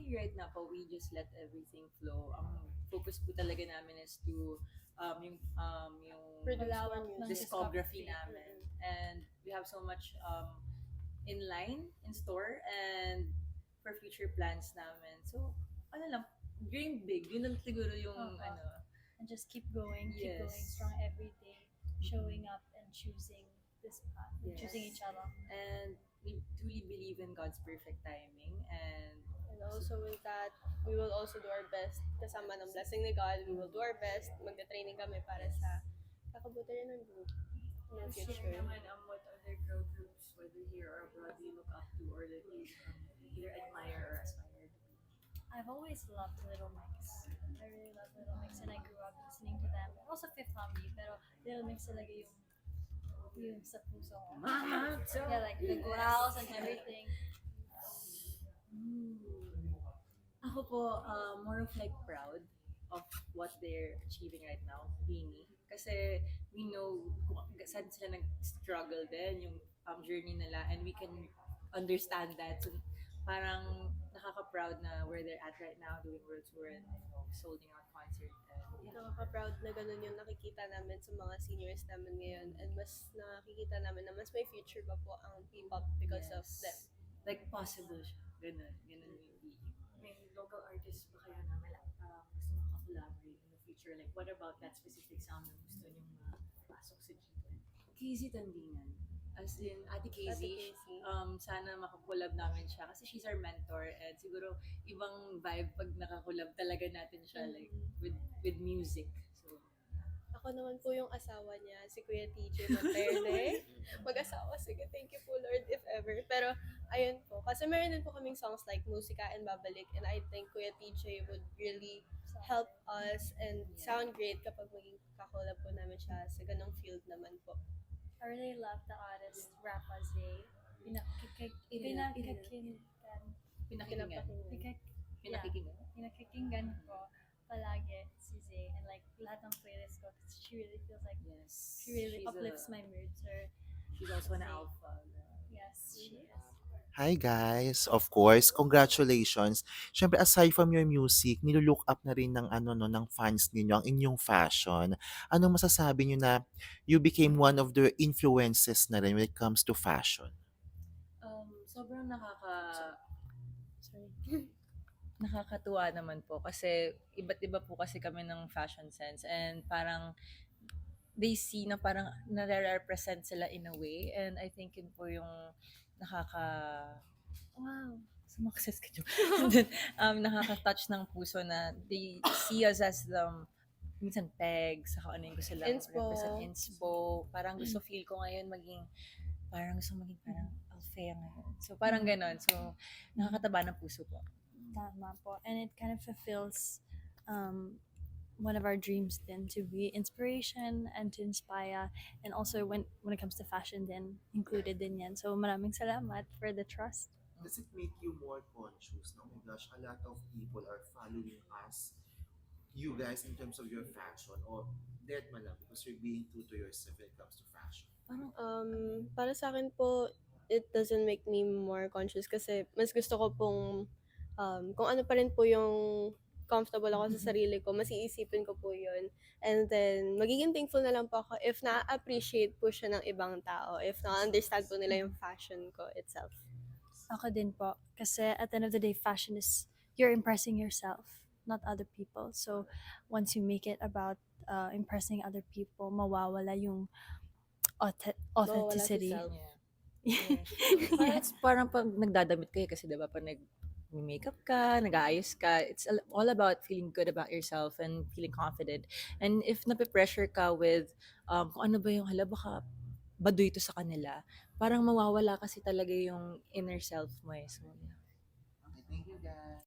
Actually, right now po, we just let everything flow. Ang focus po talaga namin is to yung Produce Malawak more ng music. discography discography. namin. And we have so much in line, in store, and for future plans namin. So, ano lang, dream big. Yun lang siguro yung, Oo. ano, And just keep going Yes. strong every day, showing up and choosing this path, and Yes. choosing each other. and we truly believe in God's perfect timing. And also with that, we will also do our best. Kasama ng blessing ni God, we will do our best. Magta-training kami para sa kakabuti rin ng group in the Share future. naman what other girl groups, whether here or abroad, you look up to or that you either admire or aspire to be. I've always loved Little Mix. I really love Little Mix, and I grew up listening to them. Also Fifth Harmony, pero Little Mix talaga yung sa puso ko. Mama, so Yeah, like the growls and everything. Ako po, more of like proud of what they're achieving right now, Beanie. Kasi we know kung saan sila nag-struggle din, yung journey nila, and we can understand that. So, parang nakaka-proud na where they're at right now, doing world tour and solding out concert. And, yeah. Nakaka-proud na ganun yung nakikita namin sa mga seniors namin ngayon. And mas nakikita namin na mas may future pa po ang P-pop because of Yes. them. Like, possible siya. Ganun yung Beanie. May local artist ba kaya na gusto makaka-collaborate in the future? Like, what about that specific sound na gusto niyong pasok sa G20? Casey Tandingan. As in, Ate Casey, Ate Casey. sana makakulab namin siya kasi she's our mentor and siguro ibang vibe pag nakakulab talaga natin siya like with music. So, Ako naman po yung asawa niya, si Kuya TJ Monterde. Mag-asawa, sige, thank you po Lord if ever. Pero, ayun po, kasi meron din po kaming songs like Musika and Babalik, and I think Kuya TJ would really help us and sound great kapag maging kakulab po namin siya sa ganong field naman po. I really love the artist Rapaze. pinakikinggan. Pinakikinggan ko palagi si Zay, and like lahat ng playlist ko, kasi she really feels like Yes. she really She's uplifts my mood. So She's also an alpha. yes, she is. Hi guys, of course, congratulations. Siyempre aside from your music, nilu-look up na rin ng ano no ng fans ninyo ang inyong fashion. Ano masasabi niyo na you became one of their influences na rin when it comes to fashion? Sobrang Sorry. nakakatuwa naman po kasi iba't iba po kasi kami ng fashion sense and parang they see na parang nare-represent sila in a way, and I think yun po yung wow, sumakses ka dyan. And then, nakaka-touch ng puso na they see us as minsan peg, sa kung ano yung gusto lang Inspo. represent, inspo. Parang gusto feel ko ngayon parang Althea ngayon. So parang ganon. So, nakakataba ng puso po. Tama po. And it kind of fulfills one of our dreams then, to be inspiration and to inspire, and also when it comes to fashion then included din yan. So maraming salamat for the trust. Does it make you more conscious? Oh my gosh, a lot of people are following us, you guys, in terms of your fashion, or dead man lang because you're being true to yourself when it comes to fashion. Para sa akin po, it doesn't make me more conscious kasi mas gusto ko pong kung ano pa rin po yung comfortable ako sa sarili ko, mas iisipin ko po yun. And then, magiging thankful na lang po ako if na-appreciate po siya ng ibang tao, if na-understand po nila yung fashion ko itself. Ako din po. Kasi at the end of the day, fashion is you're impressing yourself, not other people. So once you make it about impressing other people, mawawala yung authenticity. Mawawala si self. Parang pag nagdadamit kayo kasi diba pag makeup ka, nag-aayos ka, it's all about feeling good about yourself and feeling confident. And if nape-pressure ka with kung ano ba yung baka baduy ito sa kanila, parang mawawala kasi talaga yung inner self mo eh. So, yeah.